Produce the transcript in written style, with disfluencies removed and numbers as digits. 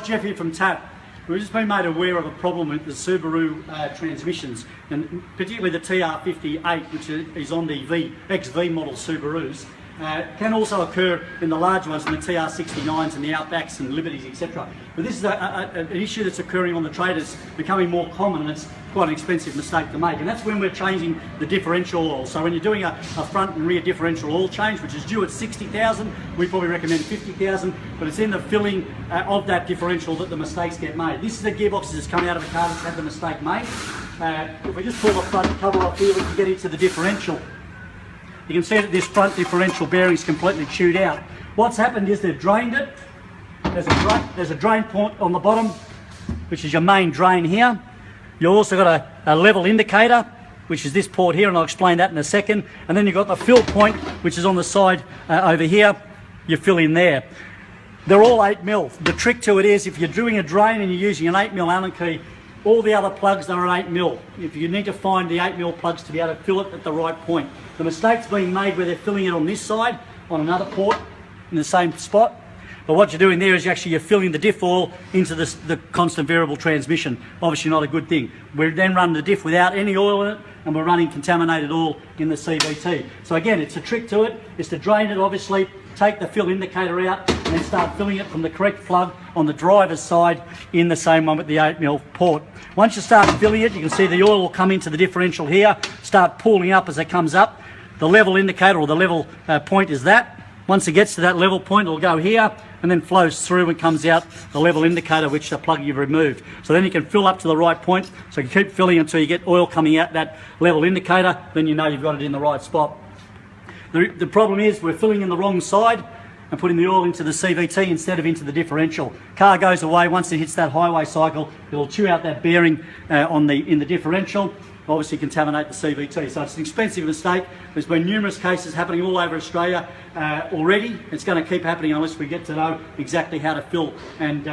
Jeff here from TAP. We've just been made aware of a problem with the Subaru transmissions, and particularly the TR58, which is on the XV model Subarus. Can also occur in the large ones, in the TR69s and the Outbacks and Liberties, etc. But this is an issue that's occurring on the traders, becoming more common, and it's quite an expensive mistake to make. And that's when we're changing the differential oil. So when you're doing a front and rear differential oil change, which is due at 60,000, we probably recommend 50,000, but it's in the filling of that differential that the mistakes get made. This is the gearbox that's coming out of a car that's had the mistake made. If we just pull the front cover off here, we can get into the differential. You can see that this front differential bearing is completely chewed out. What's happened is they've drained it. There's a drain point on the bottom, which is your main drain here. You've also got a level indicator, which is this port here, and I'll explain that in a second. And then you've got the fill point, which is on the side over here. You fill in there. They're all 8mm. The trick to it is, if you're doing a drain and you're using an 8mm Allen key, all the other plugs are 8mm. If you need to find the 8mm plugs to be able to fill it at the right point. The mistake's being made where they're filling it on this side, on another port, in the same spot. But what you're doing there is you're filling the diff oil into the constant variable transmission. Obviously not a good thing. We're then running the diff without any oil in it, and we're running contaminated oil in the CVT. So again, it's a trick to it, is to drain it obviously, take the fill indicator out, and then start filling it from the correct plug on the driver's side in the same one with the 8mm port. Once you start filling it, you can see the oil will come into the differential here, start pooling up as it comes up. The level indicator, or the level point, is that. Once it gets to that level point, it'll go here and then flows through and comes out the level indicator, which the plug you've removed. So then you can fill up to the right point. So you keep filling until you get oil coming out that level indicator, then you know you've got it in the right spot. The problem is we're filling in the wrong side and putting the oil into the CVT instead of into the differential. Car goes away, once it hits that highway cycle, it'll chew out that bearing in the differential, obviously contaminate the CVT. So it's an expensive mistake. There's been numerous cases happening all over Australia already. It's going to keep happening unless we get to know exactly how to fill and